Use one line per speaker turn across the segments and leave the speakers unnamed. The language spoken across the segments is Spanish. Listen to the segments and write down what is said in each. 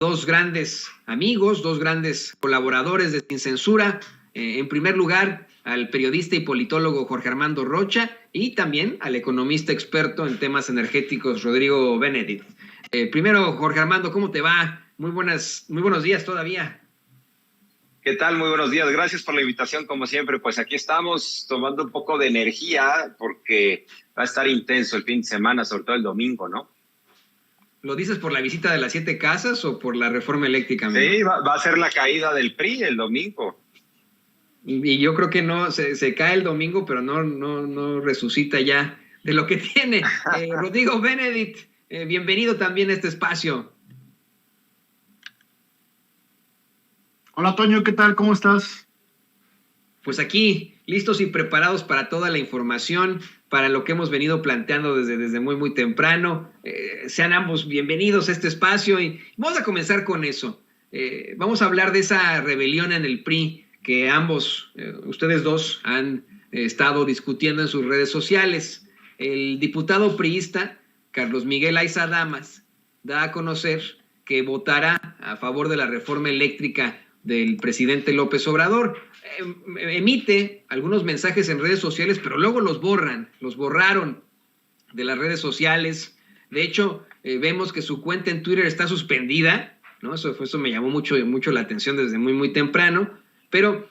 dos grandes amigos, dos grandes colaboradores de Sin Censura. En primer lugar, al periodista y politólogo Jorge Armando Rocha y también al economista experto en temas energéticos Rodrigo Benedict. Primero, Jorge Armando, ¿cómo te va? Muy buenos días todavía.
¿Qué tal? Muy buenos días. Gracias por la invitación, como siempre. Pues aquí estamos tomando un poco de energía porque va a estar intenso el fin de semana, sobre todo el domingo, ¿no?
¿Lo dices por la visita de las 7 casas o por la reforma eléctrica?
Sí, va a ser la caída del PRI el domingo.
Y yo creo que no, se cae el domingo, pero no resucita ya de lo que tiene. Rodrigo Benedict, bienvenido también a este espacio.
Hola Toño, ¿qué tal? ¿Cómo estás?
Pues aquí, listos y preparados para toda la información, para lo que hemos venido planteando desde muy temprano. Sean ambos bienvenidos a este espacio y vamos a comenzar con eso. Vamos a hablar de esa rebelión en el PRI que ambos, ustedes dos, han estado discutiendo en sus redes sociales. El diputado priista Carlos Miguel Aiza Damas da a conocer que votará a favor de la reforma eléctrica del presidente López Obrador. Emite algunos mensajes en redes sociales, pero luego los borraron de las redes sociales. De hecho, vemos que su cuenta en Twitter está suspendida, ¿no? Eso me llamó mucho la atención desde muy temprano, pero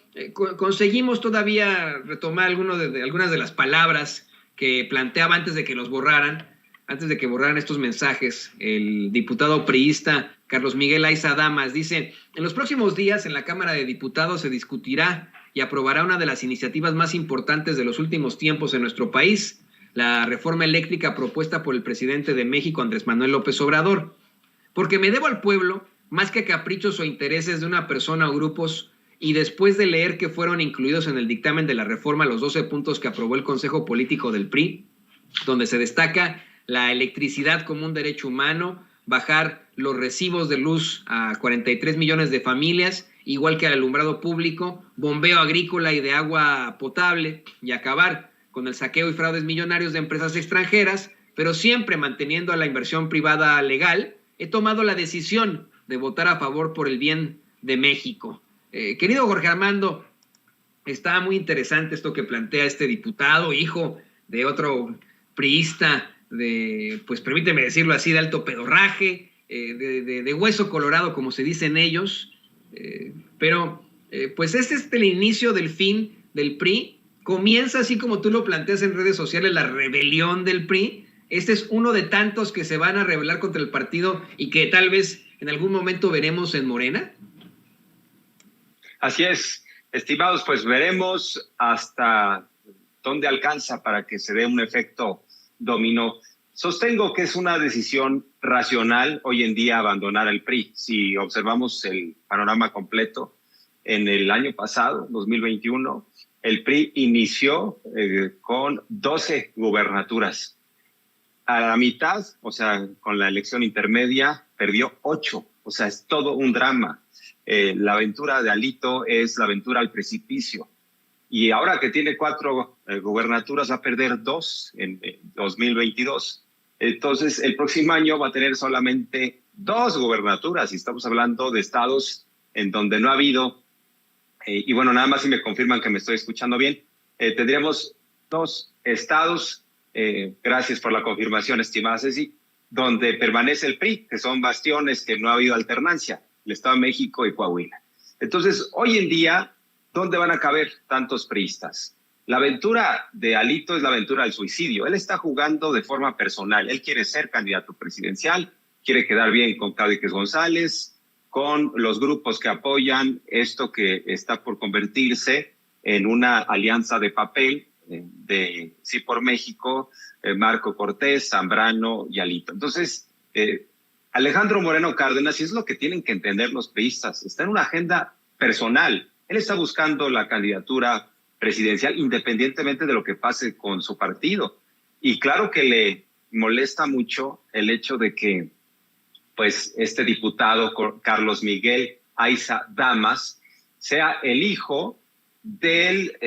conseguimos todavía retomar algunas de las palabras que planteaba antes de que los borraran, antes de que borraran estos mensajes. El diputado priista Carlos Miguel Aiza Damas dice: en los próximos días en la Cámara de Diputados se discutirá y aprobará una de las iniciativas más importantes de los últimos tiempos en nuestro país, la reforma eléctrica propuesta por el presidente de México, Andrés Manuel López Obrador. Porque me debo al pueblo, más que a caprichos o intereses de una persona o grupos, y después de leer que fueron incluidos en el dictamen de la reforma los 12 puntos que aprobó el Consejo Político del PRI, donde se destaca la electricidad como un derecho humano, bajar los recibos de luz a 43 millones de familias, igual que al alumbrado público, bombeo agrícola y de agua potable, y acabar con el saqueo y fraudes millonarios de empresas extranjeras, pero siempre manteniendo a la inversión privada legal, he tomado la decisión de votar a favor por el bien de México. Querido Jorge Armando, está muy interesante esto que plantea este diputado, hijo de otro priista, pues permíteme decirlo así, de alto pedorraje, de hueso colorado, como se dicen ellos, pero pues este es el inicio del fin del PRI. Comienza así como tú lo planteas en redes sociales, la rebelión del PRI. Este es uno de tantos que se van a rebelar contra el partido y que tal vez en algún momento veremos en Morena.
Así es, estimados, pues veremos hasta dónde alcanza para que se dé un efecto dominó. Sostengo que es una decisión racional hoy en día abandonar el PRI. Si observamos el panorama completo, en el año pasado, 2021, el PRI inició con 12 gubernaturas. A la mitad, o sea, con la elección intermedia, perdió 8. O sea, es todo un drama. La aventura de Alito es la aventura al precipicio. Y ahora que tiene 4 gubernaturas, va a perder 2 en 2022. Entonces, el próximo año va a tener solamente 2 gubernaturas. Y estamos hablando de estados en donde no ha habido, y bueno, nada más si me confirman que me estoy escuchando bien, tendríamos 2 estados, gracias por la confirmación, estimada Ceci, donde permanece el PRI, que son bastiones que no ha habido alternancia, el Estado de México y Coahuila. Entonces, hoy en día, ¿dónde van a caber tantos priistas? La aventura de Alito es la aventura del suicidio. Él está jugando de forma personal. Él quiere ser candidato presidencial, quiere quedar bien con Claudio X González, con los grupos que apoyan esto que está por convertirse en una alianza de papel de Sí por México, Marco Cortés, Zambrano y Alito. Entonces, Alejandro Moreno Cárdenas, y es lo que tienen que entender los priistas, está en una agenda personal. Él está buscando la candidatura presidencial independientemente de lo que pase con su partido. Y claro que le molesta mucho el hecho de que pues este diputado Carlos Miguel Aiza Damas sea el hijo del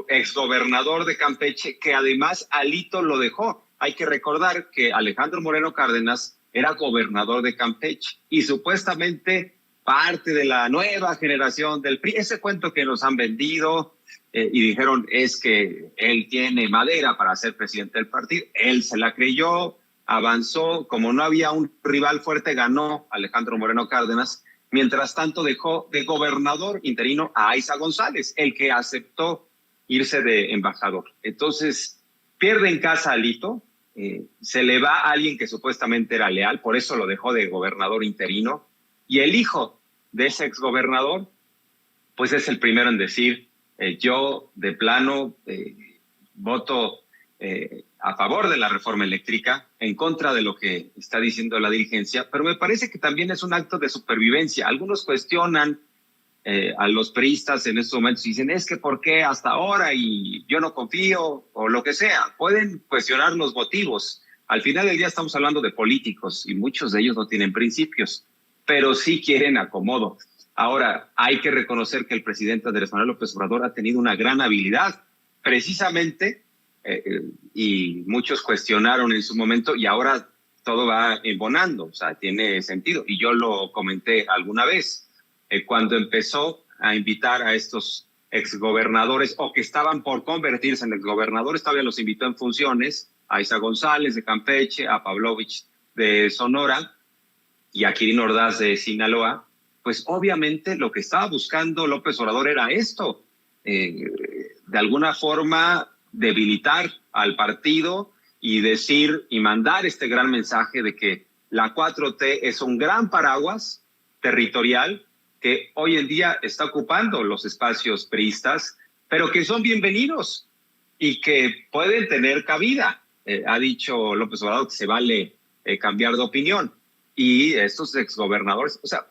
exgobernador de Campeche, que además Alito lo dejó. Hay que recordar que Alejandro Moreno Cárdenas era gobernador de Campeche y supuestamente parte de la nueva generación del PRI. Ese cuento que nos han vendido y dijeron es que él tiene madera para ser presidente del partido. Él se la creyó, avanzó. Como no había un rival fuerte, ganó Alejandro Moreno Cárdenas. Mientras tanto, dejó de gobernador interino a Aiza González, el que aceptó irse de embajador. Entonces, pierde en casa a Alito, se le va a alguien que supuestamente era leal, por eso lo dejó de gobernador interino, y el hijo de ese exgobernador, pues es el primero en decir, yo de plano voto a favor de la reforma eléctrica, en contra de lo que está diciendo la dirigencia, pero me parece que también es un acto de supervivencia. Algunos cuestionan a los priistas en estos momentos y dicen, es que ¿por qué hasta ahora? Y yo no confío, o lo que sea. Pueden cuestionar los motivos. Al final del día estamos hablando de políticos y muchos de ellos no tienen principios, pero sí quieren acomodo. Ahora, hay que reconocer que el presidente Andrés Manuel López Obrador ha tenido una gran habilidad, precisamente, y muchos cuestionaron en su momento, y ahora todo va embonando, o sea, tiene sentido. Y yo lo comenté alguna vez, cuando empezó a invitar a estos exgobernadores, o que estaban por convertirse en exgobernadores, todavía los invitó en funciones, a Aiza González de Campeche, a Pavlovich de Sonora, y a Quirino Ordaz de Sinaloa. Pues obviamente lo que estaba buscando López Obrador era esto, de alguna forma debilitar al partido y decir y mandar este gran mensaje de que la 4T es un gran paraguas territorial que hoy en día está ocupando los espacios priistas, pero que son bienvenidos y que pueden tener cabida. Ha dicho López Obrador que se vale cambiar de opinión. Y estos exgobernadores, o sea,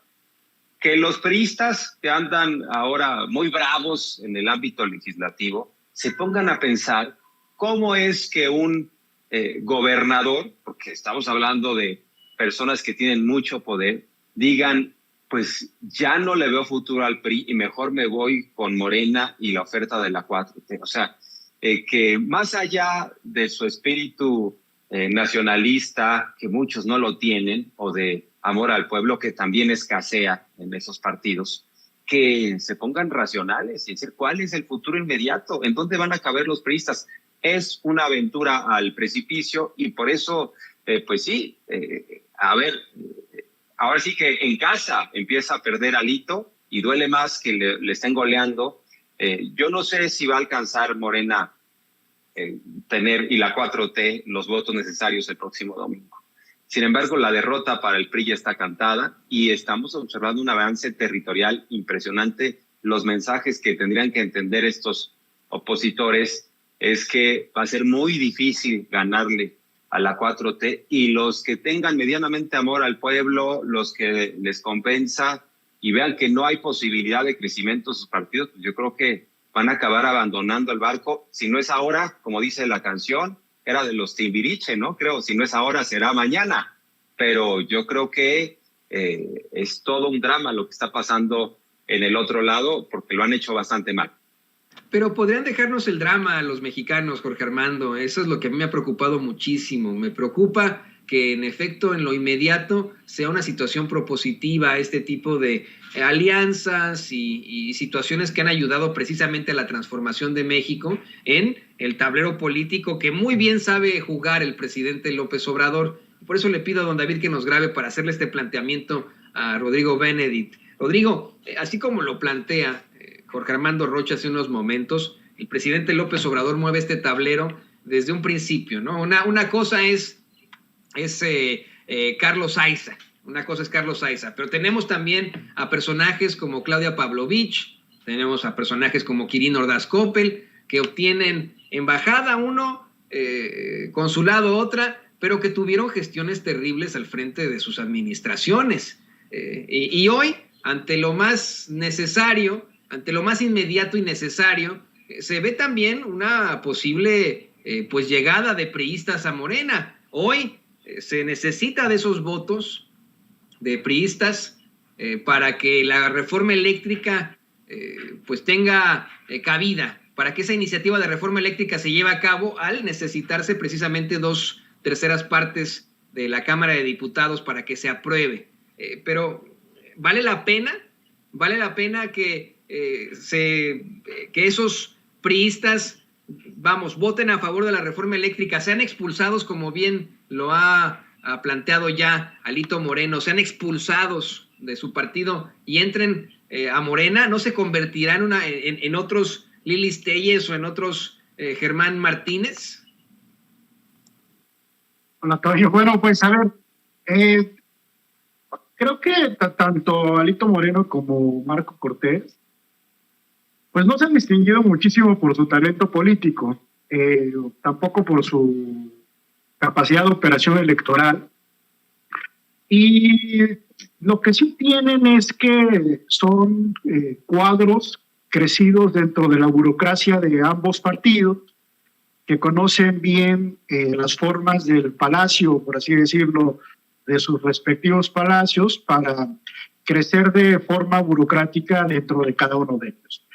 que los priistas que andan ahora muy bravos en el ámbito legislativo se pongan a pensar cómo es que un gobernador, porque estamos hablando de personas que tienen mucho poder, digan, pues ya no le veo futuro al PRI y mejor me voy con Morena y la oferta de la 4T. O sea, que más allá de su espíritu nacionalista, que muchos no lo tienen, o de amor al pueblo, que también escasea en esos partidos, que se pongan racionales y decir cuál es el futuro inmediato, en dónde van a caber los priistas. Es una aventura al precipicio y por eso, pues sí, ahora sí que en casa empieza a perder Alito y duele más que le estén goleando. Yo no sé si va a alcanzar Morena tener y la 4T los votos necesarios el próximo domingo. Sin embargo, la derrota para el PRI ya está cantada y estamos observando un avance territorial impresionante. Los mensajes que tendrían que entender estos opositores es que va a ser muy difícil ganarle a la 4T y los que tengan medianamente amor al pueblo, los que les compensa y vean que no hay posibilidad de crecimiento de sus partidos, pues yo creo que van a acabar abandonando el barco. Si no es ahora, como dice la canción, era de los Timbiriche, ¿no? Creo, si no es ahora, será mañana. Pero yo creo que es todo un drama lo que está pasando en el otro lado, porque lo han hecho bastante mal.
Pero podrían dejarnos el drama a los mexicanos, Jorge Armando. Eso es lo que a mí me ha preocupado muchísimo. Me preocupa que en efecto en lo inmediato sea una situación propositiva, este tipo de alianzas y situaciones que han ayudado precisamente a la transformación de México en el tablero político que muy bien sabe jugar el presidente López Obrador. Por eso le pido a don David que nos grabe para hacerle este planteamiento a Rodrigo Benedict. Rodrigo, así como lo plantea Jorge Armando Rocha hace unos momentos, el presidente López Obrador mueve este tablero desde un principio, ¿no? Una cosa es Carlos Aiza, una cosa es Carlos Aiza, pero tenemos también a personajes como Claudia Pavlovich, tenemos a personajes como Quirino Ordaz Coppel, que obtienen embajada uno, consulado otra, pero que tuvieron gestiones terribles al frente de sus administraciones. Y hoy, ante lo más necesario, ante lo más inmediato y necesario, se ve también una posible pues llegada de priistas a Morena. Hoy se necesita de esos votos de priistas para que la reforma eléctrica pues tenga cabida, para que esa iniciativa de reforma eléctrica se lleve a cabo al necesitarse precisamente 2/3 partes de la Cámara de Diputados para que se apruebe. Pero ¿vale la pena? ¿Vale la pena que esos priistas, voten a favor de la reforma eléctrica, sean expulsados, como bien lo ha planteado ya Alito Moreno, sean expulsados de su partido y entren a Morena? ¿No se convertirá en otros Lilis Telles o en otros Germán Martínez?
Hola, Toño. Bueno, pues a ver, creo que tanto Alito Moreno como Marco Cortés pues no se han distinguido muchísimo por su talento político, tampoco por su capacidad de operación electoral. Y lo que sí tienen es que son cuadros crecidos dentro de la burocracia de ambos partidos, que conocen bien las formas del palacio, por así decirlo, de sus respectivos palacios, para crecer de forma burocrática dentro de cada uno de ellos.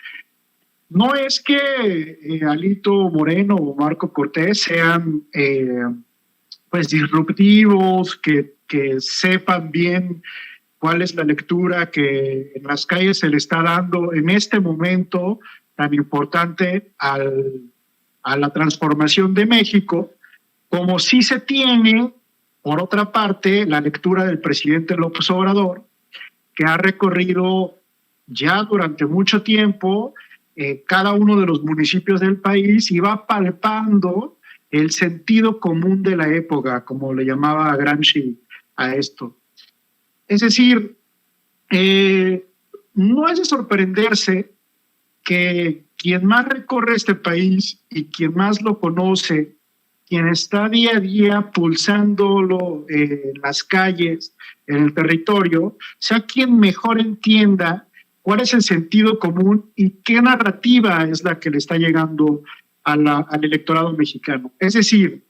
No es que Alito Moreno o Marco Cortés sean pues disruptivos, que sepan bien cuál es la lectura que en las calles se le está dando en este momento tan importante a la transformación de México, como sí se tiene, por otra parte, la lectura del presidente López Obrador, que ha recorrido ya durante mucho tiempo cada uno de los municipios del país y va palpando el sentido común de la época, como le llamaba Gramsci a esto. Es decir, no es de sorprenderse que quien más recorre este país y quien más lo conoce, quien está día a día pulsándolo en las calles, en el territorio, sea quien mejor entienda cuál es el sentido común y qué narrativa es la que le está llegando al electorado mexicano. Es decir,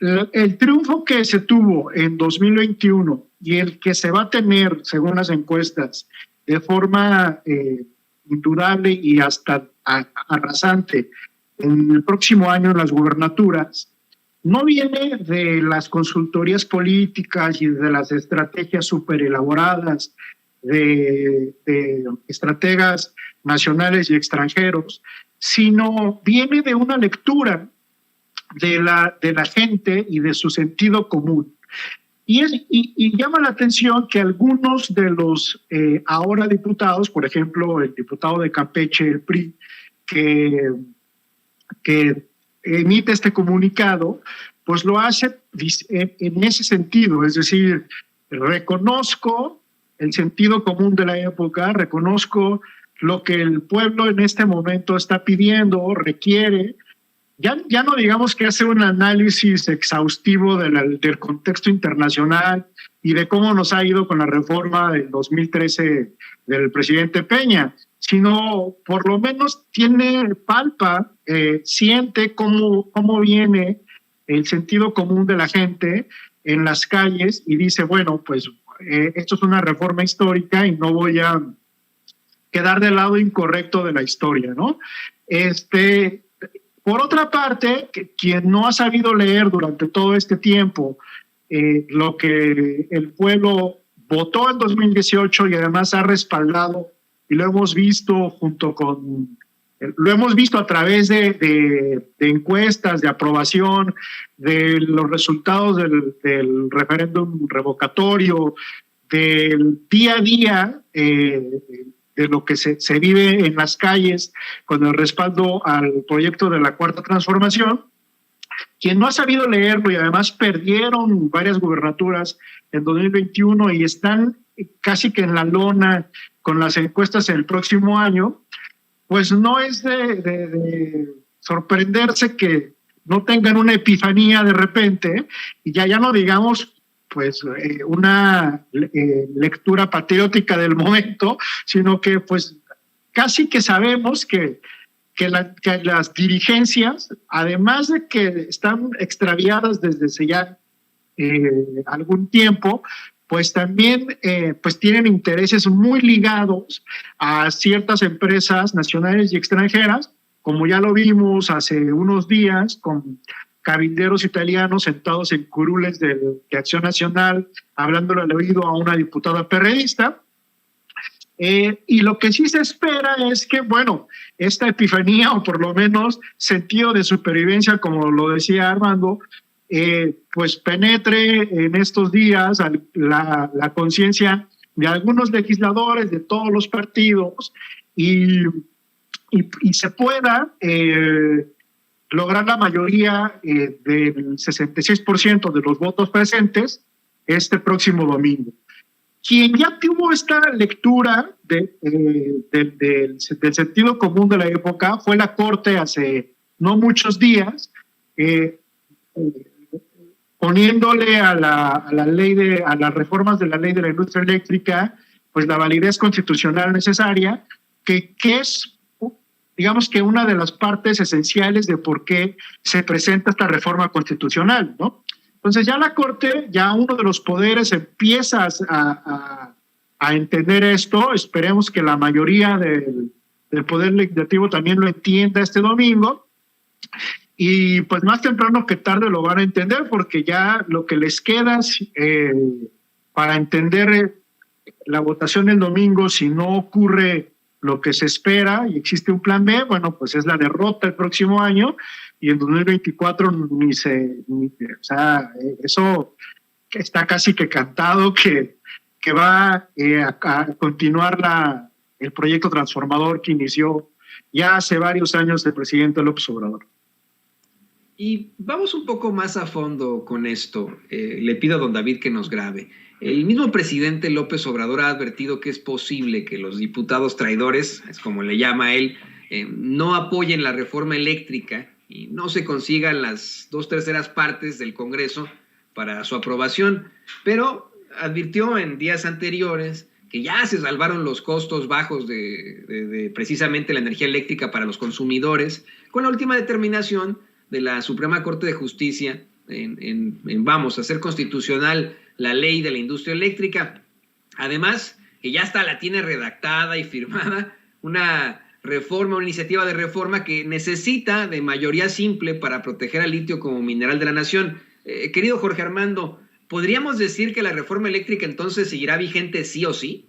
el triunfo que se tuvo en 2021 y el que se va a tener, según las encuestas, de forma indudable y hasta arrasante en el próximo año en las gubernaturas, no viene de las consultorías políticas y de las estrategias súper elaboradas de estrategas nacionales y extranjeros, sino viene de una lectura de la gente y de su sentido común. Y llama la atención que algunos de los ahora diputados, por ejemplo, el diputado de Campeche, el PRI, que emite este comunicado, pues lo hace en ese sentido, es decir, reconozco el sentido común de la época, reconozco lo que el pueblo en este momento está pidiendo, requiere. Ya no digamos que hace un análisis exhaustivo del contexto internacional y de cómo nos ha ido con la reforma del 2013 del presidente Peña, sino por lo menos palpa, siente cómo viene el sentido común de la gente en las calles y dice, bueno, pues esto es una reforma histórica y no voy a quedar del lado incorrecto de la historia, ¿no? Por otra parte, quien no ha sabido leer durante todo este tiempo lo que el pueblo votó en 2018 y además ha respaldado, y lo hemos visto lo hemos visto a través de encuestas, de aprobación, de los resultados del referéndum revocatorio, del día a día, de lo que se vive en las calles con el respaldo al proyecto de la Cuarta Transformación. Quien no ha sabido leerlo y además perdieron varias gubernaturas en 2021 y están casi que en la lona con las encuestas el próximo año, pues no es de sorprenderse que no tengan una epifanía de repente y ya no digamos pues una lectura patriótica del momento, sino que pues casi que sabemos que las dirigencias, además de que están extraviadas desde hace ya algún tiempo, pues también pues tienen intereses muy ligados a ciertas empresas nacionales y extranjeras, como ya lo vimos hace unos días con cabilderos italianos sentados en curules de Acción Nacional, hablándole al oído a una diputada perredista. Y lo que sí se espera es que, bueno, esta epifanía, o por lo menos sentido de supervivencia, como lo decía Armando, pues penetre en estos días la conciencia de algunos legisladores de todos los partidos y se pueda lograr la mayoría del 66% de los votos presentes este próximo domingo. Quien ya tuvo esta lectura del sentido común de la época fue la Corte hace no muchos días, poniéndole a las reformas de la ley de la industria eléctrica, pues la validez constitucional necesaria, que es, digamos que una de las partes esenciales de por qué se presenta esta reforma constitucional, ¿no? Entonces ya la Corte, ya uno de los poderes empieza a entender esto. Esperemos que la mayoría del Poder Legislativo también lo entienda este domingo. Y pues más temprano que tarde lo van a entender, porque ya lo que les queda para entender la votación el domingo, si no ocurre lo que se espera y existe un plan B, bueno, pues es la derrota el próximo año, y en 2024 o sea, eso está casi que cantado que va a continuar el proyecto transformador que inició ya hace varios años el presidente López Obrador.
Y vamos un poco más a fondo con esto. Le pido a don David que nos grabe. El mismo presidente López Obrador ha advertido que es posible que los diputados traidores, es como le llama él, no apoyen la reforma eléctrica y no se consigan las 2/3 partes del Congreso para su aprobación, pero advirtió en días anteriores que ya se salvaron los costos bajos de precisamente la energía eléctrica para los consumidores, con la última determinación de la Suprema Corte de Justicia en hacer constitucional la ley de la industria eléctrica. Además, que ya hasta la tiene redactada y firmada una iniciativa de reforma que necesita de mayoría simple para proteger al litio como mineral de la nación. Querido Jorge Armando, ¿podríamos decir que la reforma eléctrica entonces seguirá vigente sí o sí?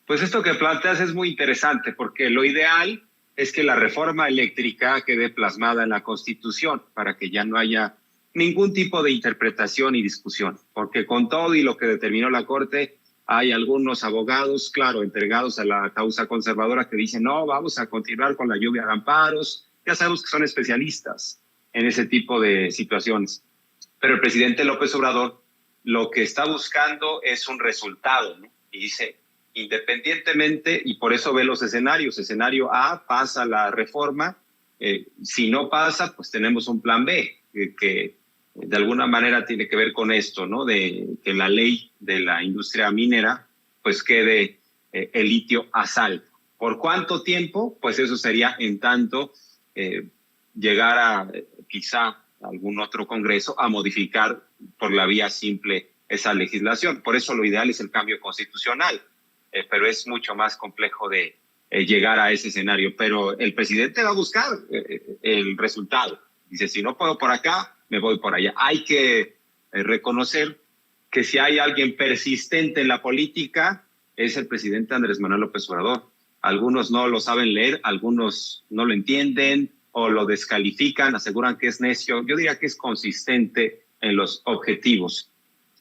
Pues esto que planteas es muy interesante, porque lo ideal es que la reforma eléctrica quede plasmada en la Constitución para que ya no haya ningún tipo de interpretación y discusión, porque con todo y lo que determinó la Corte, hay algunos abogados, claro, entregados a la causa conservadora que dicen, no, vamos a continuar con la lluvia de amparos. Ya sabemos que son especialistas en ese tipo de situaciones. Pero el presidente López Obrador lo que está buscando es un resultado, ¿no? Y dice, independientemente, y por eso ve los escenarios, escenario A, pasa la reforma, si no pasa, pues tenemos un plan B, que de alguna manera tiene que ver con esto, ¿no? De que la ley de la industria minera, pues quede el litio a salvo. ¿Por cuánto tiempo? Pues eso sería en tanto llegar a quizá algún otro congreso a modificar por la vía simple esa legislación. Por eso lo ideal es el cambio constitucional, pero es mucho más complejo de llegar a ese escenario. Pero el presidente va a buscar el resultado. Dice, si no puedo por acá, me voy por allá. Hay que reconocer que si hay alguien persistente en la política, es el presidente Andrés Manuel López Obrador. Algunos no lo saben leer, algunos no lo entienden o lo descalifican, aseguran que es necio. Yo diría que es consistente en los objetivos.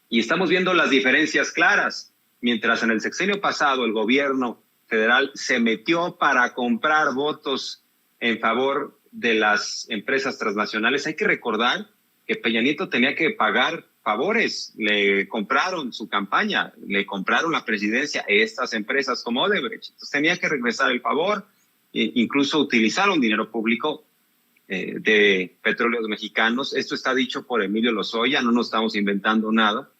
Y estamos viendo las diferencias claras. Mientras en el sexenio pasado el gobierno federal se metió para comprar votos en favor de las empresas transnacionales, hay que recordar que Peña Nieto tenía que pagar favores, le compraron su campaña, le compraron la presidencia a estas empresas como Odebrecht, entonces tenía que regresar el favor, incluso utilizaron dinero público de Petróleos Mexicanos. Esto está dicho por Emilio Lozoya, no nos estamos inventando nada,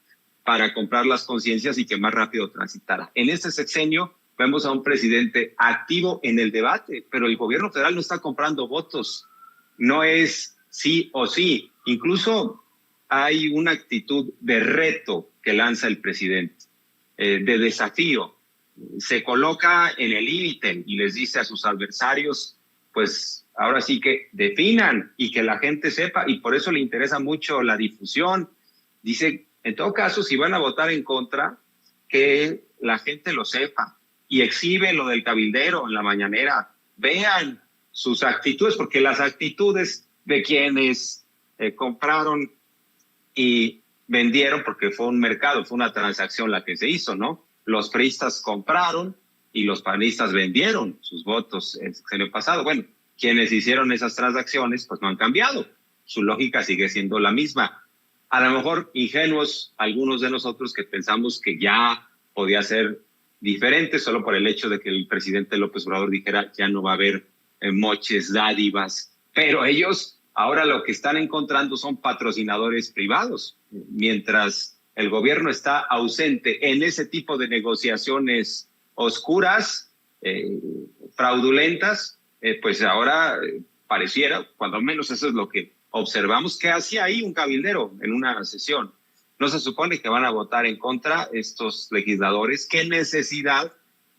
para comprar las conciencias y que más rápido transitara. En este sexenio vemos a un presidente activo en el debate, pero el gobierno federal no está comprando votos, no es sí o sí. Incluso hay una actitud de reto que lanza el presidente, de desafío. Se coloca en el límite y les dice a sus adversarios, pues ahora sí que definan y que la gente sepa, y por eso le interesa mucho la difusión. Dice, en todo caso, si van a votar en contra, que la gente lo sepa y exhibe lo del cabildero en la mañanera. Vean sus actitudes, porque las actitudes de quienes compraron y vendieron, porque fue un mercado, fue una transacción la que se hizo, ¿no? Los priistas compraron y los panistas vendieron sus votos el sexenio pasado. Bueno, quienes hicieron esas transacciones, pues no han cambiado. Su lógica sigue siendo la misma. A lo mejor ingenuos algunos de nosotros que pensamos que ya podía ser diferente solo por el hecho de que el presidente López Obrador dijera ya no va a haber moches, dádivas, pero ellos ahora lo que están encontrando son patrocinadores privados, mientras el gobierno está ausente en ese tipo de negociaciones oscuras, fraudulentas, pues ahora pareciera, cuando menos eso es lo que observamos, que hacía ahí un cabildero en una sesión. No se supone que van a votar en contra estos legisladores. ¿Qué necesidad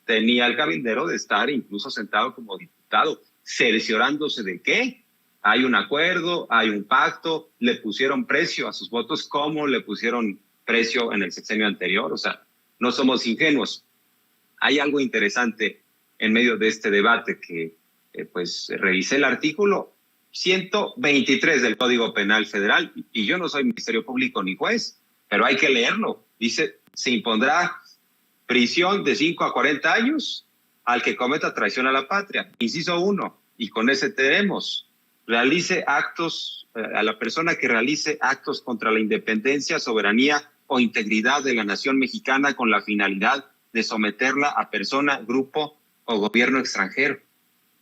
tenía el cabildero de estar incluso sentado como diputado? ¿Cerciorándose de qué? Hay un acuerdo, hay un pacto, le pusieron precio a sus votos como le pusieron precio en el sexenio anterior. O sea, no somos ingenuos. Hay algo interesante en medio de este debate que, pues, revisé el artículo 123 del Código Penal Federal, y yo no soy Ministerio Público ni juez, pero hay que leerlo. Dice, se impondrá prisión de 5 a 40 años al que cometa traición a la patria. Inciso 1, y con ese tenemos, realice actos, a la persona que realice actos contra la independencia, soberanía o integridad de la nación mexicana con la finalidad de someterla a persona, grupo o gobierno extranjero.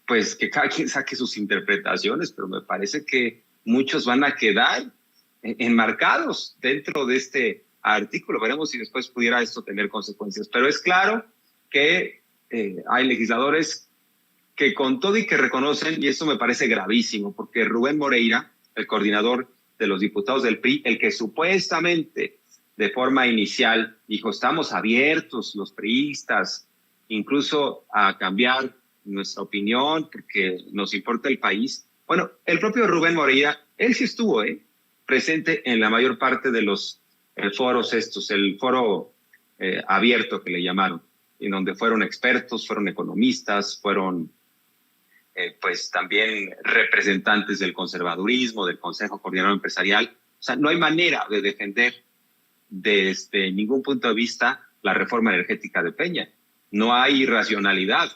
Pues que cada quien saque sus interpretaciones, pero me parece que muchos van a quedar enmarcados dentro de este artículo. Veremos si después pudiera esto tener consecuencias. Pero es claro que hay legisladores que con todo y que reconocen, y esto me parece gravísimo, porque Rubén Moreira, el coordinador de los diputados del PRI, el que supuestamente de forma inicial dijo, estamos abiertos los priistas, incluso a cambiar nuestra opinión porque nos importa el país. Bueno, el propio Rubén Moreira, él sí estuvo presente en la mayor parte de los foros estos, el foro abierto que le llamaron, en donde fueron expertos, fueron economistas, fueron pues también representantes del conservadurismo, del Consejo Coordinador Empresarial. O sea, no hay manera de defender desde ningún punto de vista la reforma energética de Peña. No hay racionalidad.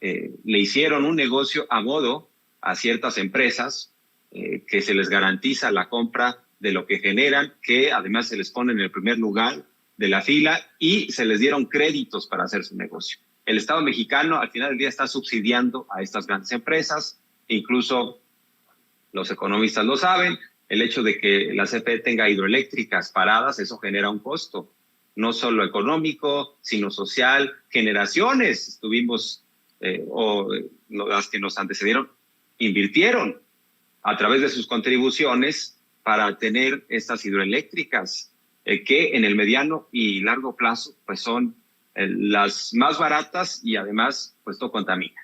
Le hicieron un negocio a modo a ciertas empresas que se les garantiza la compra de lo que generan, que además se les pone en el primer lugar de la fila y se les dieron créditos para hacer su negocio. El Estado mexicano al final del día está subsidiando a estas grandes empresas, incluso los economistas lo saben, el hecho de que la CFE tenga hidroeléctricas paradas, eso genera un costo, no solo económico, sino social. Generaciones estuvimos, las que nos antecedieron, invirtieron a través de sus contribuciones para tener estas hidroeléctricas, que en el mediano y largo plazo pues son las más baratas y además pues no contamina.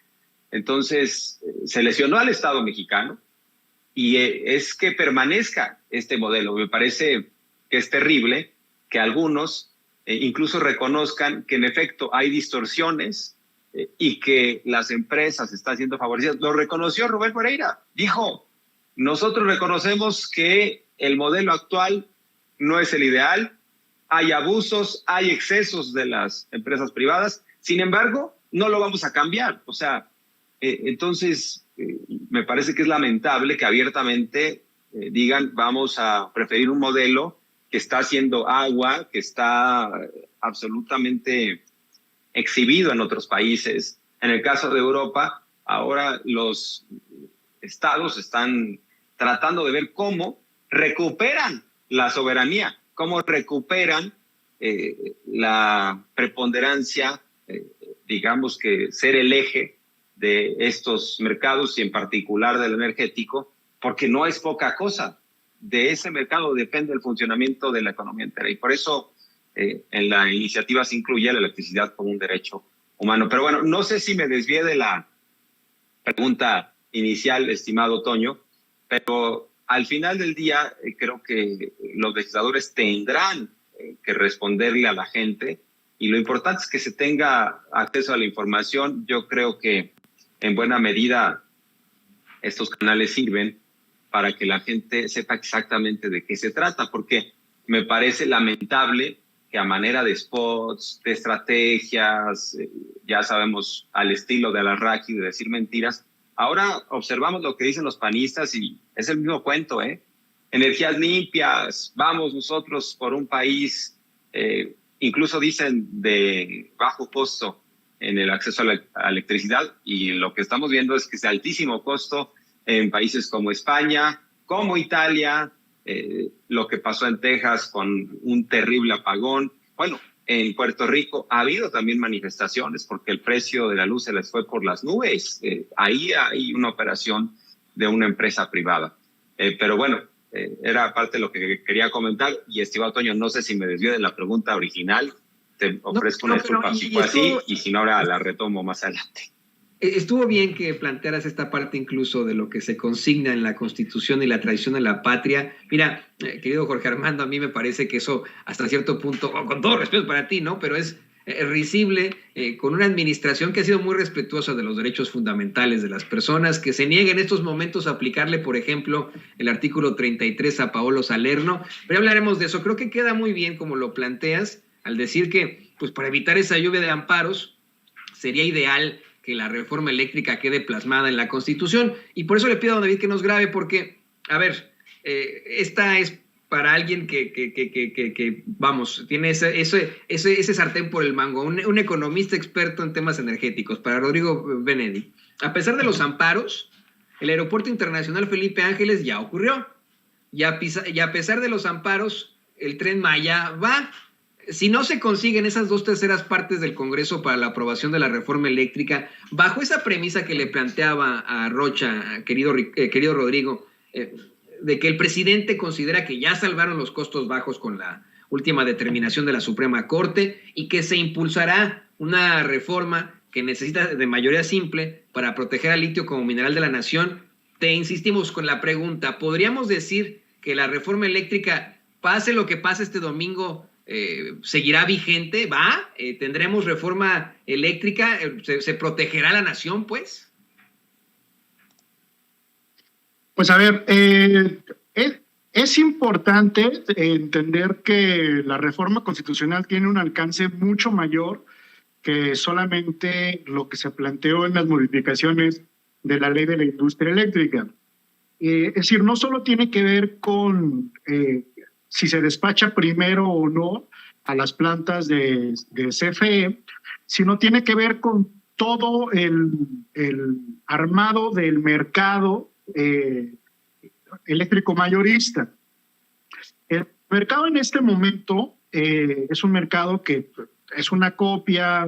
Entonces se lesionó al Estado mexicano y es que permanezca este modelo. Me parece que es terrible que algunos incluso reconozcan que en efecto hay distorsiones y que las empresas están siendo favorecidas. Lo reconoció Rubén Moreira, dijo, nosotros reconocemos que el modelo actual no es el ideal, hay abusos, hay excesos de las empresas privadas, sin embargo, no lo vamos a cambiar. O sea, entonces me parece que es lamentable que abiertamente digan vamos a preferir un modelo que está haciendo agua, que está absolutamente exhibido en otros países. En el caso de Europa, ahora los estados están tratando de ver cómo recuperan la soberanía, cómo recuperan la preponderancia, digamos que ser el eje de estos mercados y en particular del energético, porque no es poca cosa. De ese mercado depende el funcionamiento de la economía entera y por eso en la iniciativa se incluye la electricidad como un derecho humano. Pero bueno, no sé si me desvié de la pregunta inicial, estimado Toño, pero al final del día creo que los legisladores tendrán que responderle a la gente, y lo importante es que se tenga acceso a la información. Yo creo que en buena medida estos canales sirven para que la gente sepa exactamente de qué se trata, porque me parece lamentable que a manera de spots, de estrategias, ya sabemos, al estilo de Alarraqui, de decir mentiras, ahora observamos lo que dicen los panistas y es el mismo cuento, ¿eh? Energías limpias, vamos nosotros por un país, incluso dicen de bajo costo en el acceso a la electricidad, y lo que estamos viendo es que es de altísimo costo en países como España, como Italia, lo que pasó en Texas con un terrible apagón. Bueno, en Puerto Rico ha habido también manifestaciones porque el precio de la luz se les fue por las nubes. Ahí hay una operación de una empresa privada. Pero bueno, era parte de lo que quería comentar. Y estimado Toño, no sé si me desvío de la pregunta original. Te ofrezco una disculpa si fue así, y si no, ahora la retomo más adelante.
Estuvo bien que plantearas esta parte incluso de lo que se consigna en la Constitución y la tradición de la patria. Mira, querido Jorge Armando, a mí me parece que eso hasta cierto punto, con todo respeto para ti, ¿no? Pero es risible con una administración que ha sido muy respetuosa de los derechos fundamentales de las personas, que se niega en estos momentos a aplicarle, por ejemplo, el artículo 33 a Paolo Salerno. Pero ya hablaremos de eso. Creo que queda muy bien como lo planteas al decir que, pues, para evitar esa lluvia de amparos, sería ideal que la reforma eléctrica quede plasmada en la Constitución. Y por eso le pido a David que nos grabe, porque, a ver, esta es para alguien que vamos, tiene ese sartén por el mango, un economista experto en temas energéticos, para Rodrigo Benedi. A pesar de los amparos, el Aeropuerto Internacional Felipe Ángeles ya ocurrió. Y a pesar de los amparos, el Tren Maya va. Si no se consiguen esas 2/3 partes del Congreso para la aprobación de la reforma eléctrica, bajo esa premisa que le planteaba a Rocha, querido Rodrigo, de que el presidente considera que ya salvaron los costos bajos con la última determinación de la Suprema Corte y que se impulsará una reforma que necesita de mayoría simple para proteger al litio como mineral de la nación, te insistimos con la pregunta, ¿podríamos decir que la reforma eléctrica, pase lo que pase este domingo, seguirá vigente? ¿Tendremos reforma eléctrica? ¿Se protegerá la nación, pues?
Pues a ver, es importante entender que la reforma constitucional tiene un alcance mucho mayor que solamente lo que se planteó en las modificaciones de la ley de la industria eléctrica. Es decir, no solo tiene que ver con si se despacha primero o no a las plantas de CFE, sino tiene que ver con todo el armado del mercado eléctrico mayorista. El mercado en este momento es un mercado que es una copia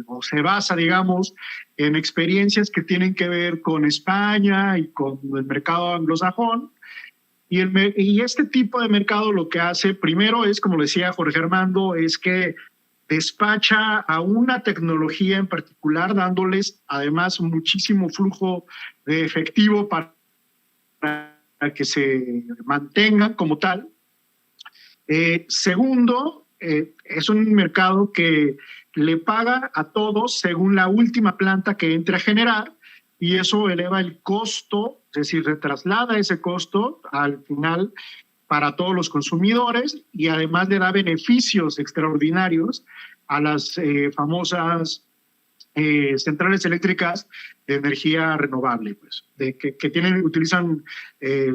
o se basa, digamos, en experiencias que tienen que ver con España y con el mercado anglosajón. Y este tipo de mercado lo que hace primero es, como decía Jorge Armando, es que despacha a una tecnología en particular, dándoles además muchísimo flujo de efectivo para que se mantengan como tal. Segundo, es un mercado que le paga a todos según la última planta que entre a generar, y eso eleva el costo, es decir, se traslada ese costo al final para todos los consumidores, y además le da beneficios extraordinarios a las famosas centrales eléctricas de energía renovable, pues, que utilizan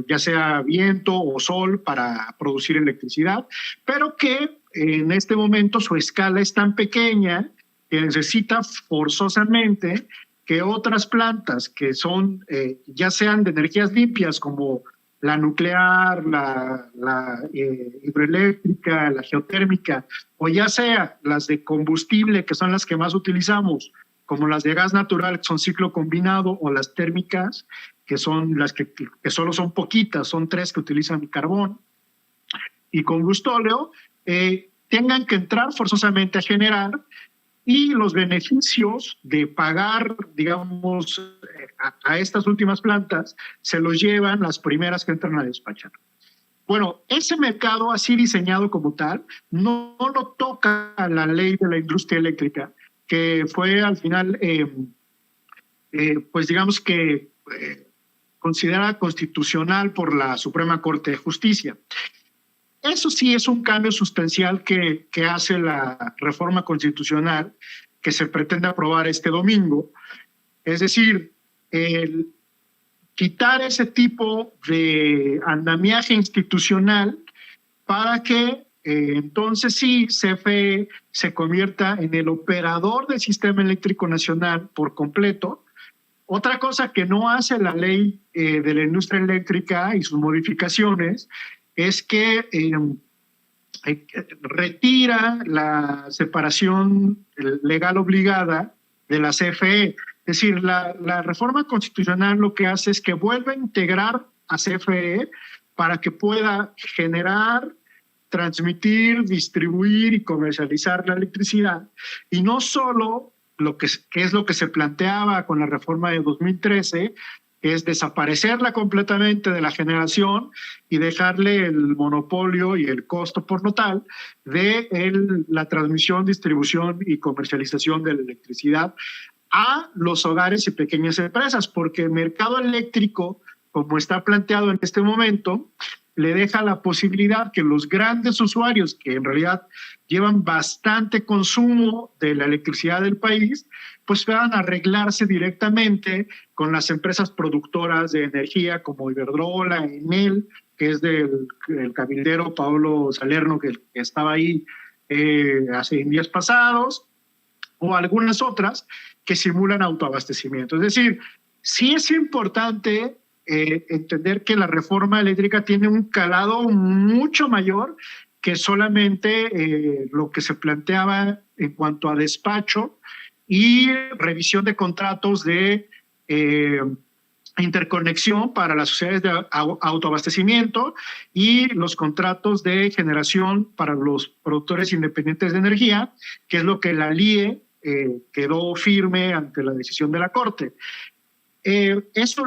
ya sea viento o sol para producir electricidad, pero que en este momento su escala es tan pequeña que necesita forzosamente que otras plantas que son ya sean de energías limpias como la nuclear, la hidroeléctrica, la geotérmica, o ya sea las de combustible, que son las que más utilizamos, como las de gas natural, que son ciclo combinado, o las térmicas, que son las que solo son poquitas, son 3 que utilizan carbón y combustóleo, tengan que entrar forzosamente a generar, y los beneficios de pagar, digamos, a estas últimas plantas se los llevan las primeras que entran a despachar. Bueno, ese mercado así diseñado como tal no lo toca la ley de la industria eléctrica, que fue al final, pues digamos que considerada constitucional por la Suprema Corte de Justicia. Eso sí es un cambio sustancial que hace la reforma constitucional que se pretende aprobar este domingo. Es decir, el quitar ese tipo de andamiaje institucional para que entonces sí CFE se convierta en el operador del sistema eléctrico nacional por completo. Otra cosa que no hace la ley de la industria eléctrica y sus modificaciones es que retira la separación legal obligada de la CFE. Es decir, la reforma constitucional lo que hace es que vuelve a integrar a CFE para que pueda generar, transmitir, distribuir y comercializar la electricidad. Y no solo lo que es lo que se planteaba con la reforma de 2013, que es desaparecerla completamente de la generación y dejarle el monopolio y el costo por lo tal de la transmisión, distribución y comercialización de la electricidad a los hogares y pequeñas empresas, porque el mercado eléctrico, como está planteado en este momento, le deja la posibilidad que los grandes usuarios, que en realidad llevan bastante consumo de la electricidad del país, pues puedan arreglarse directamente con las empresas productoras de energía como Iberdrola, Enel, que es del cabildero Pablo Salerno, que estaba ahí hace días pasados, o algunas otras que simulan autoabastecimiento. Es decir, sí es importante entender que la reforma eléctrica tiene un calado mucho mayor que solamente lo que se planteaba en cuanto a despacho y revisión de contratos de interconexión para las sociedades de autoabastecimiento y los contratos de generación para los productores independientes de energía, que es lo que la LIE quedó firme ante la decisión de la Corte. Eso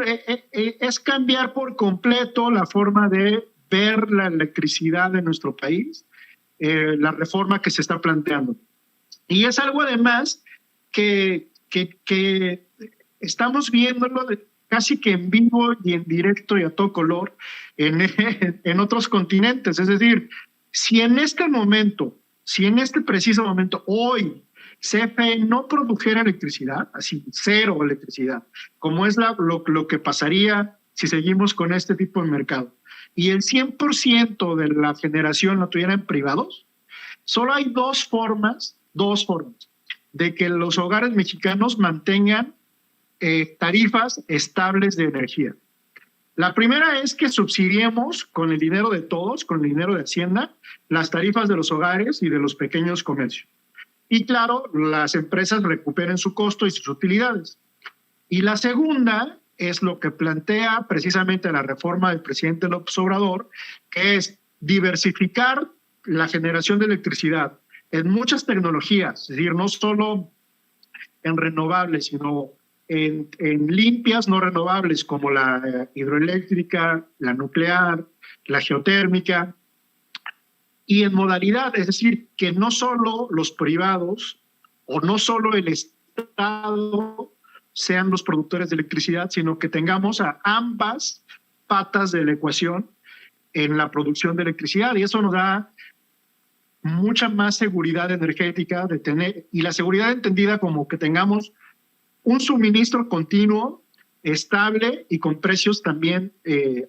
es cambiar por completo la forma de ver la electricidad en nuestro país, la reforma que se está planteando. Y es algo además que estamos viéndolo casi que en vivo y en directo y a todo color en otros continentes. Es decir, si en este preciso momento, hoy, CFE no produjera electricidad, así, cero electricidad, como es lo que pasaría si seguimos con este tipo de mercado, y el 100% de la generación la tuvieran privados, solo hay dos formas de que los hogares mexicanos mantengan tarifas estables de energía. La primera es que subsidiemos con el dinero de todos, con el dinero de Hacienda, las tarifas de los hogares y de los pequeños comercios. Y claro, las empresas recuperen su costo y sus utilidades. Y la segunda es lo que plantea precisamente la reforma del presidente López Obrador, que es diversificar la generación de electricidad en muchas tecnologías, es decir, no solo en renovables, sino en limpias no renovables como la hidroeléctrica, la nuclear, la geotérmica, y en modalidad, es decir, que no solo los privados o no solo el Estado sean los productores de electricidad, sino que tengamos a ambas patas de la ecuación en la producción de electricidad, y eso nos da mucha más seguridad energética de tener, y la seguridad entendida como que tengamos un suministro continuo, estable y con precios también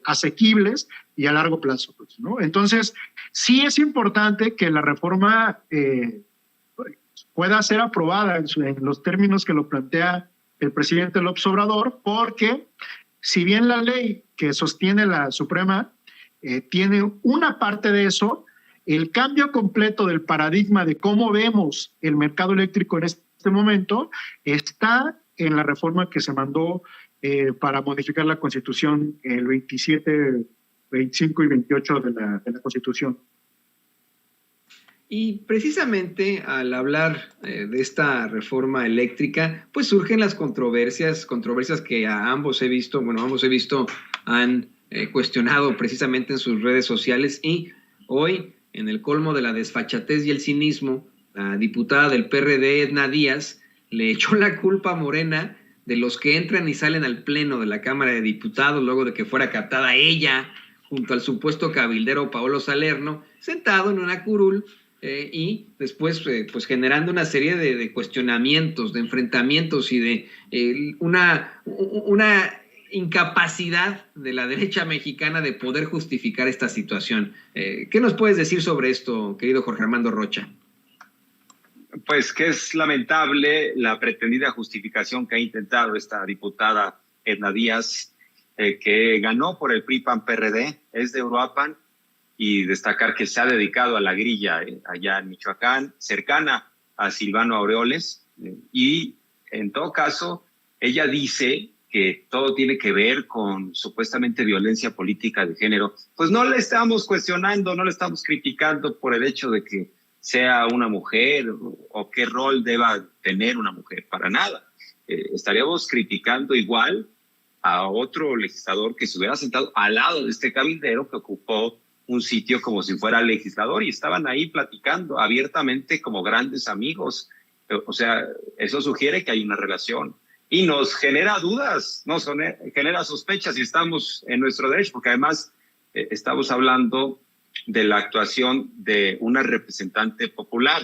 asequibles y a largo plazo, pues, ¿no? Entonces, sí es importante que la reforma pueda ser aprobada en los términos que lo plantea el presidente López Obrador, porque si bien la ley que sostiene la Suprema tiene una parte de eso, el cambio completo del paradigma de cómo vemos el mercado eléctrico en este momento está en la reforma que se mandó para modificar la Constitución, el 27, 25 y 28 de la Constitución.
Y precisamente al hablar de esta reforma eléctrica, pues surgen las controversias que a ambos he visto, han cuestionado precisamente en sus redes sociales, y hoy, en el colmo de la desfachatez y el cinismo, la diputada del PRD, Edna Díaz, le echó la culpa a Morena de los que entran y salen al pleno de la Cámara de Diputados luego de que fuera captada ella junto al supuesto cabildero Paolo Salerno, sentado en una curul, y después pues generando una serie de cuestionamientos, de enfrentamientos y de una incapacidad de la derecha mexicana de poder justificar esta situación. ¿Qué nos puedes decir sobre esto, querido Jorge Armando Rocha?
Pues que es lamentable la pretendida justificación que ha intentado esta diputada Edna Díaz, que ganó por el PRI-PAN-PRD, es de Uruapan, y destacar que se ha dedicado a la grilla allá en Michoacán, cercana a Silvano Aureoles, y en todo caso, ella dice que todo tiene que ver con supuestamente violencia política de género. Pues no le estamos cuestionando, no le estamos criticando por el hecho de que sea una mujer o qué rol deba tener una mujer, para nada. Estaríamos criticando igual a otro legislador que se hubiera sentado al lado de este cabildero que ocupó un sitio como si fuera legislador y estaban ahí platicando abiertamente como grandes amigos. O sea, eso sugiere que hay una relación y nos genera dudas, nos genera sospechas y estamos en nuestro derecho, porque además estamos hablando de la actuación de una representante popular,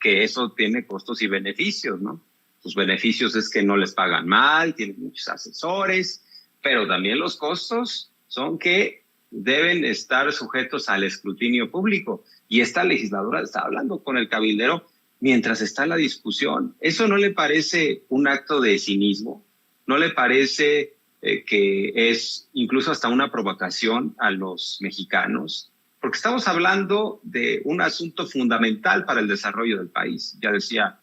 que eso tiene costos y beneficios, ¿no? Sus beneficios es que no les pagan mal, tienen muchos asesores, pero también los costos son que deben estar sujetos al escrutinio público. Y esta legisladora está hablando con el cabildero mientras está la discusión. ¿Eso no le parece un acto de cinismo? ¿No le parece que es incluso hasta una provocación a los mexicanos? Porque estamos hablando de un asunto fundamental para el desarrollo del país. Ya decía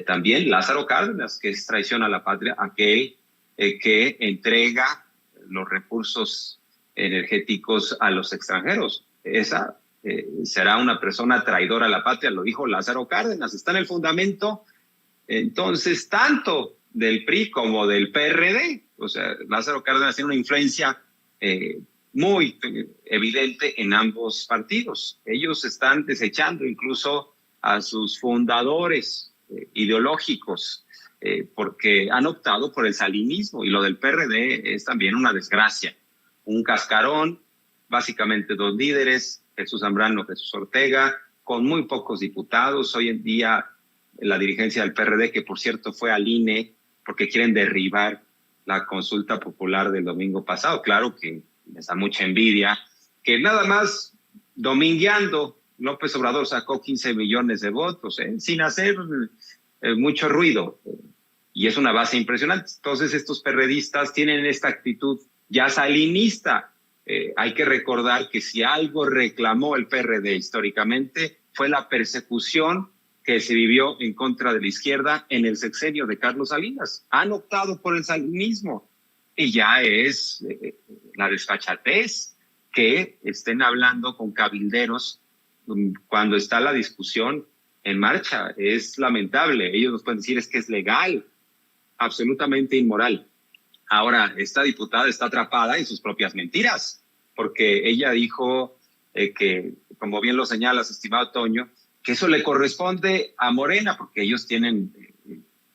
también Lázaro Cárdenas, que es traición a la patria, aquel que entrega los recursos energéticos a los extranjeros. Esa será una persona traidora a la patria, lo dijo Lázaro Cárdenas. Está en el fundamento, entonces, tanto del PRI como del PRD. O sea, Lázaro Cárdenas tiene una influencia muy evidente en ambos partidos. Ellos están desechando incluso a sus fundadores ideológicos porque han optado por el salinismo, y lo del PRD es también una desgracia. Un cascarón, básicamente dos líderes, Jesús Zambrano, Jesús Ortega, con muy pocos diputados. Hoy en día la dirigencia del PRD, que por cierto fue al INE porque quieren derribar la consulta popular del domingo pasado. Claro que les da mucha envidia, que nada más domingueando López Obrador sacó 15 millones de votos, sin hacer mucho ruido. Y es una base impresionante. Entonces estos perredistas tienen esta actitud ya salinista. Hay que recordar que si algo reclamó el PRD históricamente fue la persecución que se vivió en contra de la izquierda en el sexenio de Carlos Salinas. Han optado por el salinismo y ya es la desfachatez que estén hablando con cabilderos cuando está la discusión en marcha. Es lamentable. Ellos nos pueden decir es que es legal, absolutamente inmoral. Ahora, esta diputada está atrapada en sus propias mentiras, porque ella dijo que, como bien lo señalas, estimado Toño, que eso le corresponde a Morena, porque ellos tienen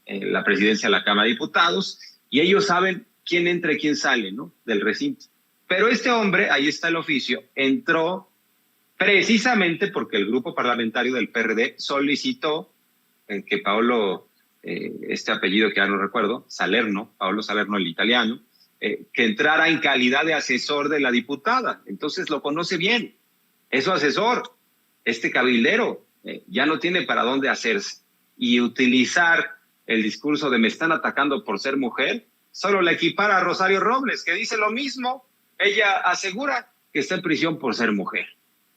la presidencia de la Cámara de Diputados y ellos saben quién entra y quién sale, ¿no?, del recinto. Pero este hombre, ahí está el oficio, entró precisamente porque el grupo parlamentario del PRD solicitó que Paolo, este apellido que ya no recuerdo, Salerno, Paolo Salerno, el italiano, que entrara en calidad de asesor de la diputada. Entonces lo conoce bien, es su asesor. Este cabildero ya no tiene para dónde hacerse. Y utilizar el discurso de me están atacando por ser mujer, solo la equipara a Rosario Robles, que dice lo mismo. Ella asegura que está en prisión por ser mujer.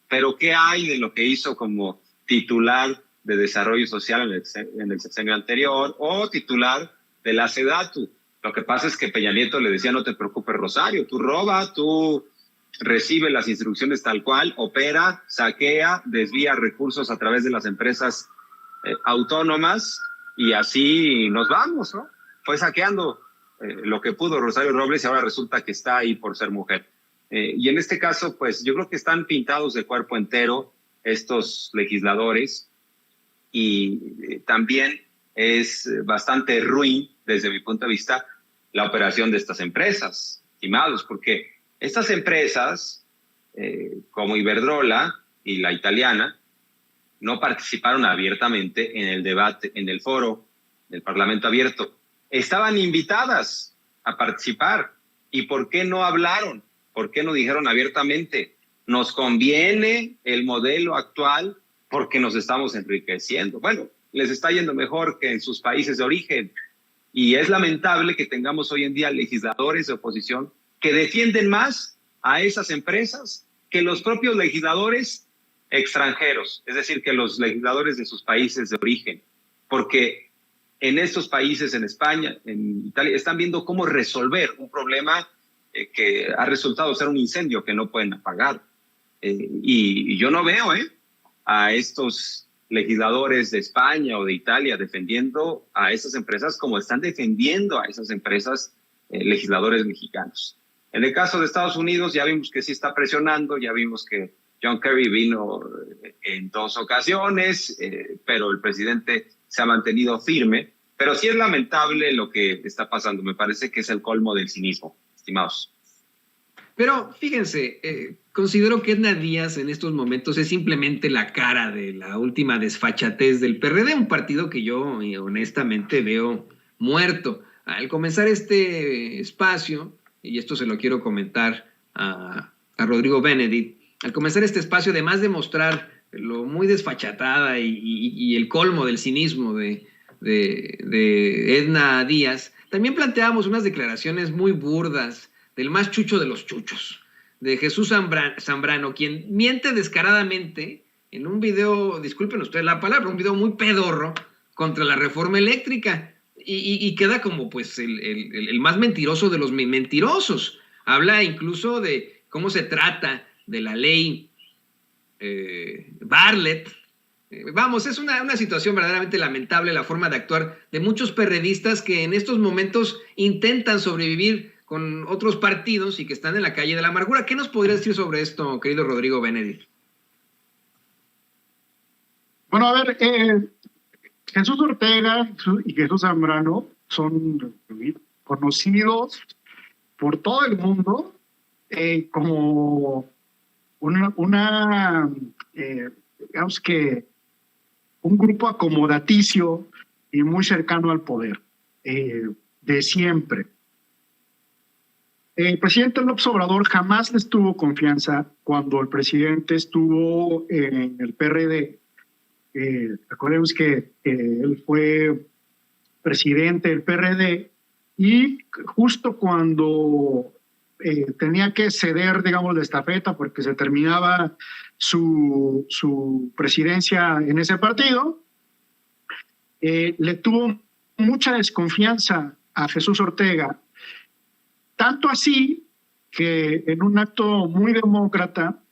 Pero ¿qué hay de lo que hizo como titular de Desarrollo Social en el sexenio anterior o titular de la SEDATU? Lo que pasa es que Peña Nieto le decía, no te preocupes, Rosario, tú roba, tú recibe las instrucciones tal cual, opera, saquea, desvía recursos a través de las empresas autónomas y así nos vamos, ¿no? Fue saqueando lo que pudo Rosario Robles y ahora resulta que está ahí por ser mujer. Y en este caso, pues yo creo que están pintados de cuerpo entero estos legisladores y también es bastante ruin desde mi punto de vista la operación de estas empresas, estimados, porque estas empresas como Iberdrola y la italiana no participaron abiertamente en el debate, en el foro del Parlamento Abierto. Estaban invitadas a participar. ¿Y por qué no hablaron? ¿Por qué no dijeron abiertamente? Nos conviene el modelo actual porque nos estamos enriqueciendo. Bueno, les está yendo mejor que en sus países de origen. Y es lamentable que tengamos hoy en día legisladores de oposición que defienden más a esas empresas que los propios legisladores extranjeros, es decir, que los legisladores de sus países de origen, porque en estos países, en España, en Italia, están viendo cómo resolver un problema que ha resultado ser un incendio que no pueden apagar. Y yo no veo a estos legisladores de España o de Italia defendiendo a esas empresas como están defendiendo a esas empresas legisladores mexicanos. En el caso de Estados Unidos ya vimos que sí está presionando, ya vimos que John Kerry vino en 2 ocasiones, pero el presidente se ha mantenido firme. Pero sí es lamentable lo que está pasando. Me parece que es el colmo del cinismo, estimados.
Pero fíjense, considero que Edna Díaz en estos momentos es simplemente la cara de la última desfachatez del PRD, un partido que yo honestamente veo muerto. Al comenzar este espacio, y esto se lo quiero comentar a Rodrigo Benedict, al comenzar este espacio, además de mostrar lo muy desfachatada y el colmo del cinismo de Edna Díaz, también planteábamos unas declaraciones muy burdas del más chucho de los chuchos, de Jesús Zambrano, quien miente descaradamente en un video, disculpen ustedes la palabra, un video muy pedorro contra la reforma eléctrica y queda como pues el más mentiroso de los mentirosos. Habla incluso de cómo se trata de la ley Bartlett. Vamos, es una situación verdaderamente lamentable la forma de actuar de muchos perredistas que en estos momentos intentan sobrevivir con otros partidos y que están en la calle de la amargura. ¿Qué nos podrías decir sobre esto, querido Rodrigo Benedict?
Bueno, a ver, Jesús Ortega y Jesús Zambrano son conocidos por todo el mundo como digamos que un grupo acomodaticio y muy cercano al poder, de siempre. El presidente López Obrador jamás les tuvo confianza cuando el presidente estuvo en el PRD. Recordemos que él fue presidente del PRD y justo cuando tenía que ceder, digamos, la estafeta porque se terminaba su presidencia en ese partido, le tuvo mucha desconfianza a Jesús Ortega, tanto así que en un acto muy demócrata,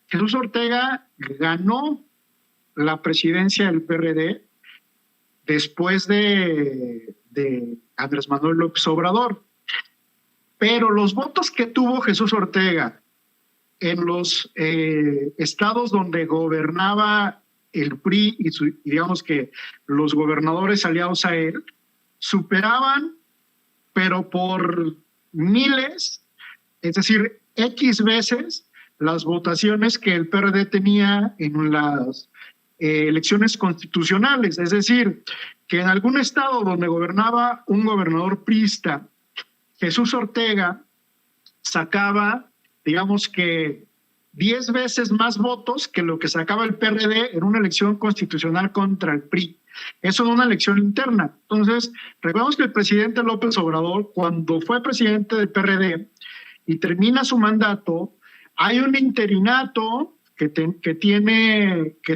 Jesús Ortega ganó la presidencia del PRD después de Andrés Manuel López Obrador. Pero los votos que tuvo Jesús Ortega en los estados donde gobernaba el PRI y digamos que los gobernadores aliados a él superaban, pero por miles, es decir, X veces las votaciones que el PRD tenía en las elecciones constitucionales. Es decir, que en algún estado donde gobernaba un gobernador priista, Jesús Ortega sacaba, digamos que 10 veces más votos que lo que sacaba el PRD en una elección constitucional contra el PRI. Eso en una elección interna. Entonces, recordemos que el presidente López Obrador, cuando fue presidente del PRD y termina su mandato, hay un interinato que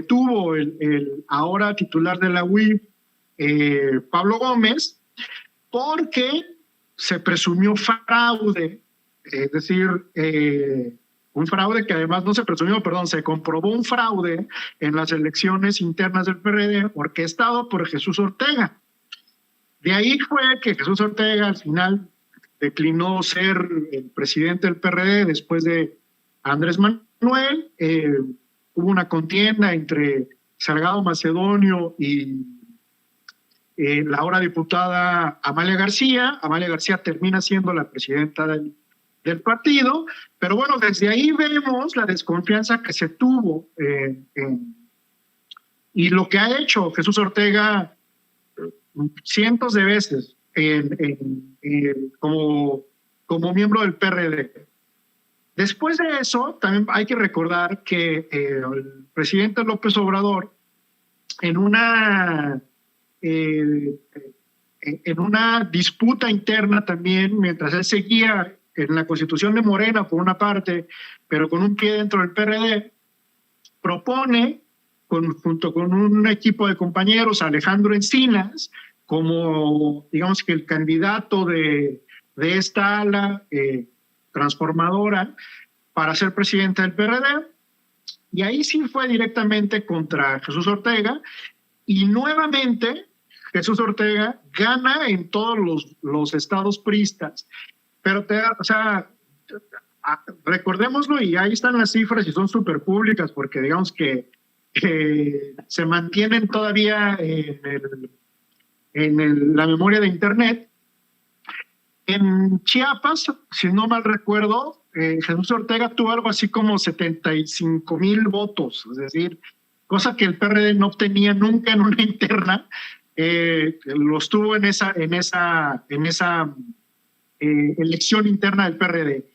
tuvo el ahora titular de la UIF, Pablo Gómez, porque se presumió fraude, es decir, un fraude que además no se presumió, perdón, se comprobó un fraude en las elecciones internas del PRD orquestado por Jesús Ortega. De ahí fue que Jesús Ortega al final declinó ser el presidente del PRD después de Andrés Manuel. Hubo una contienda entre Salgado Macedonio y la ahora diputada Amalia García. Amalia García termina siendo la presidenta del partido, pero bueno, desde ahí vemos la desconfianza que se tuvo y lo que ha hecho Jesús Ortega cientos de veces como miembro del PRD. Después de eso, también hay que recordar que el presidente López Obrador, en una disputa interna también, mientras él seguía en la constitución de Morena por una parte, pero con un pie dentro del PRD, propone, junto con un equipo de compañeros, a Alejandro Encinas, como, digamos que el candidato de esta ala transformadora para ser presidente del PRD, y ahí sí fue directamente contra Jesús Ortega, y nuevamente Jesús Ortega gana en todos los estados priistas. Pero, recordémoslo, y ahí están las cifras y son súper públicas, porque digamos que se mantienen todavía en la memoria de Internet. En Chiapas, si no mal recuerdo, Jesús Ortega tuvo algo así como 75,000 votos, es decir, cosa que el PRD no obtenía nunca en una interna, los tuvo en esa elección interna del PRD.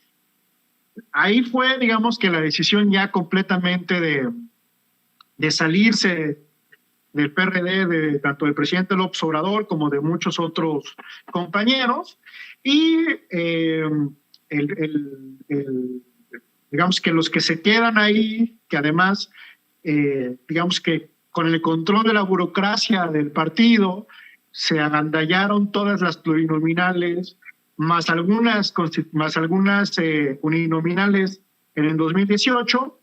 Ahí fue, digamos, que la decisión ya completamente de salirse del PRD, tanto del presidente López Obrador como de muchos otros compañeros, y digamos que los que se quedan ahí, que además, digamos que con el control de la burocracia del partido, se agandallaron todas las plurinominales, más algunas uninominales en el 2018,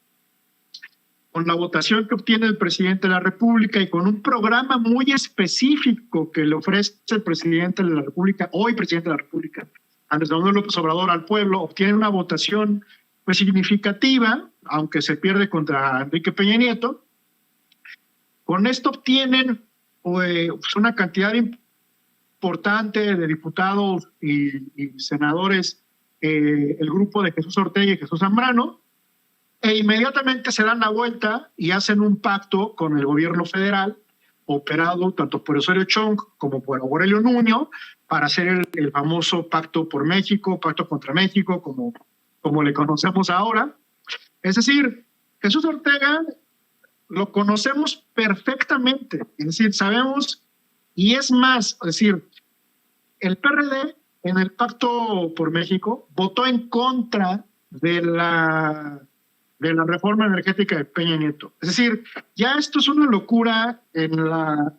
con la votación que obtiene el presidente de la República y con un programa muy específico que le ofrece el presidente de la República, hoy presidente de la República, Andrés Manuel López Obrador, al pueblo, obtiene una votación pues significativa, aunque se pierde contra Enrique Peña Nieto. Con esto obtienen pues, una cantidad importante de diputados y senadores, el grupo de Jesús Ortega y Jesús Zambrano, e inmediatamente se dan la vuelta y hacen un pacto con el gobierno federal, operado tanto por Osorio Chong como por Aurelio Nuño, para hacer el famoso pacto por México, pacto contra México, como le conocemos ahora. Es decir, Jesús Ortega lo conocemos perfectamente, es decir, sabemos, y es más, es decir, el PRD en el pacto por México votó en contra de la reforma energética de Peña Nieto. Es decir, ya esto es una locura en la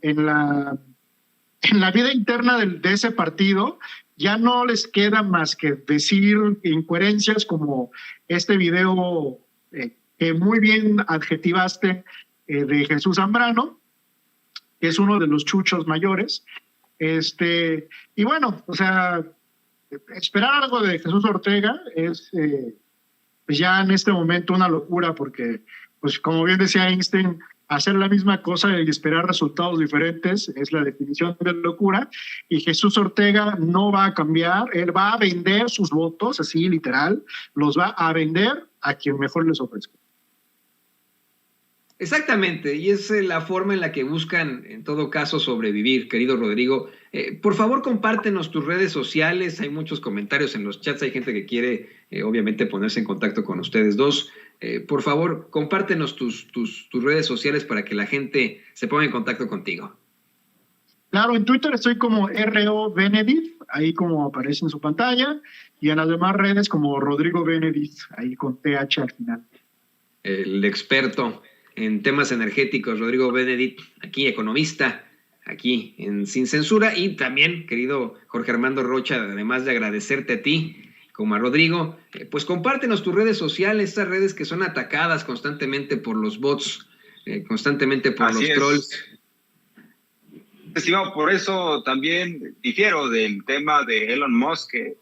vida interna de ese partido. Ya no les queda más que decir incoherencias como este video que muy bien adjetivaste de Jesús Zambrano, que es uno de los chuchos mayores. Y bueno, o sea, esperar algo de Jesús Ortega es pues ya en este momento una locura, porque, pues como bien decía Einstein, hacer la misma cosa y esperar resultados diferentes es la definición de locura, y Jesús Ortega no va a cambiar, él va a vender sus votos, así literal, los va a vender a quien mejor les ofrezca.
Exactamente, y es la forma en la que buscan, en todo caso, sobrevivir, querido Rodrigo. Por favor, compártenos tus redes sociales, hay muchos comentarios en los chats, hay gente que quiere, obviamente, ponerse en contacto con ustedes dos. Por favor, compártenos tus redes sociales para que la gente se ponga en contacto contigo.
Claro, en Twitter estoy como RO Benedict, ahí como aparece en su pantalla, y en las demás redes como Rodrigo Benedict, ahí con TH al final.
El experto en temas energéticos, Rodrigo Benedict, aquí economista, aquí en Sin Censura, y también, querido Jorge Armando Rocha, además de agradecerte a ti, como a Rodrigo. Pues compártenos tus redes sociales, estas redes que son atacadas constantemente por los bots, constantemente por los trolls.
Estimado, por eso también difiero del tema de Elon Musk, que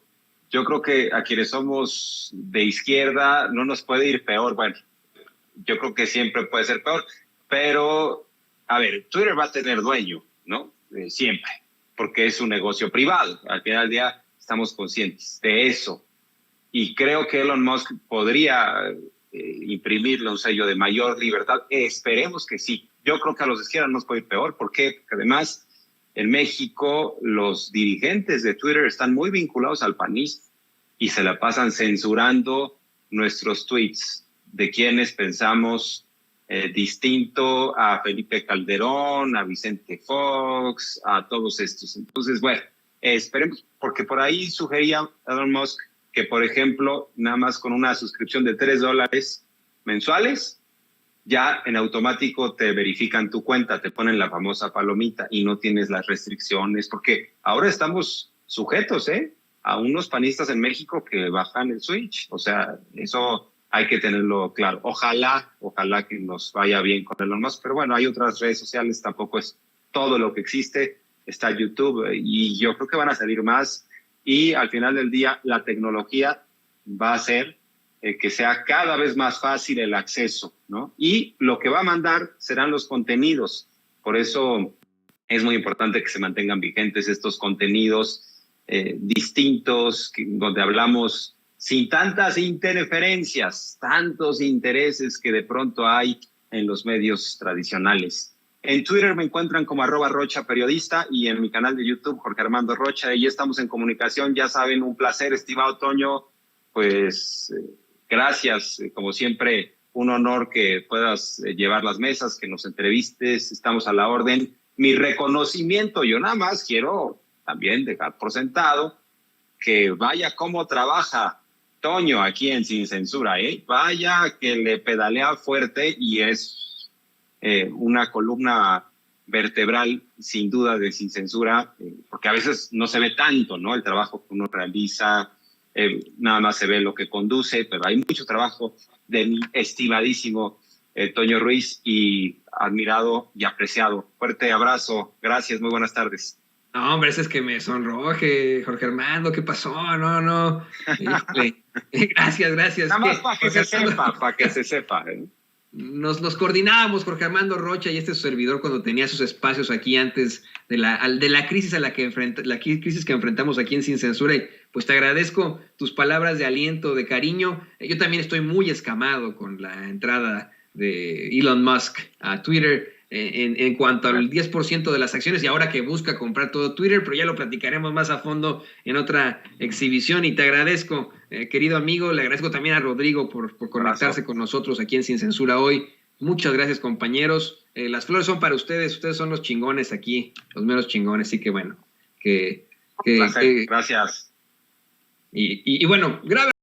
yo creo que a quienes somos de izquierda no nos puede ir peor. Bueno, yo creo que siempre puede ser peor, pero, a ver, Twitter va a tener dueño, ¿no? Siempre, porque es un negocio privado. Al final del día estamos conscientes de eso. Y creo que Elon Musk podría imprimirle un sello de mayor libertad. Esperemos que sí. Yo creo que a los de izquierda no nos puede ir peor. ¿Por qué? Porque además en México los dirigentes de Twitter están muy vinculados al panismo y se la pasan censurando nuestros tweets de quienes pensamos distinto a Felipe Calderón, a Vicente Fox, a todos estos. Entonces, bueno, esperemos, porque por ahí sugería Elon Musk que, por ejemplo, nada más con una suscripción de $3 mensuales, ya en automático te verifican tu cuenta, te ponen la famosa palomita y no tienes las restricciones, porque ahora estamos sujetos a unos panistas en México que bajan el switch. O sea, eso hay que tenerlo claro. Ojalá que nos vaya bien con Elon Musk, pero bueno, hay otras redes sociales, tampoco es todo lo que existe. Está YouTube y yo creo que van a salir más. Y al final del día, la tecnología va a hacer que sea cada vez más fácil el acceso, ¿no? Y lo que va a mandar serán los contenidos. Por eso es muy importante que se mantengan vigentes estos contenidos distintos, donde hablamos sin tantas interferencias, tantos intereses que de pronto hay en los medios tradicionales. En Twitter me encuentran como @RochaPeriodista y en mi canal de YouTube, Jorge Armando Rocha. Ahí estamos en comunicación, ya saben, un placer, estimado Toño. Pues gracias, como siempre, un honor que puedas llevar las mesas, que nos entrevistes, estamos a la orden. Mi reconocimiento, yo nada más quiero también dejar por sentado que vaya cómo trabaja Toño aquí en Sin Censura, vaya que le pedalea fuerte y es una columna vertebral sin duda de Sin Censura, porque a veces no se ve tanto, ¿no? El trabajo que uno realiza, nada más se ve lo que conduce, pero hay mucho trabajo de mi estimadísimo Toño Ruiz y admirado y apreciado. Fuerte abrazo, gracias, muy buenas tardes.
No, hombre, ese es que me sonroje, Jorge Armando, ¿qué pasó? No. Gracias.
Nada más para que se sepa.
Nos coordinábamos, Jorge Armando Rocha y su servidor, cuando tenía sus espacios aquí antes de la crisis crisis que enfrentamos aquí en Sin Censura. Y pues te agradezco tus palabras de aliento, de cariño. Yo también estoy muy escamado con la entrada de Elon Musk a Twitter en cuanto al 10% de las acciones, y ahora que busca comprar todo Twitter, pero ya lo platicaremos más a fondo en otra exhibición. Y te agradezco, querido amigo, le agradezco también a Rodrigo por conectarse con nosotros aquí en Sin Censura hoy. Muchas gracias, compañeros. Las flores son para ustedes son los chingones aquí, los meros chingones, así que bueno,
gracias.
Y bueno, grave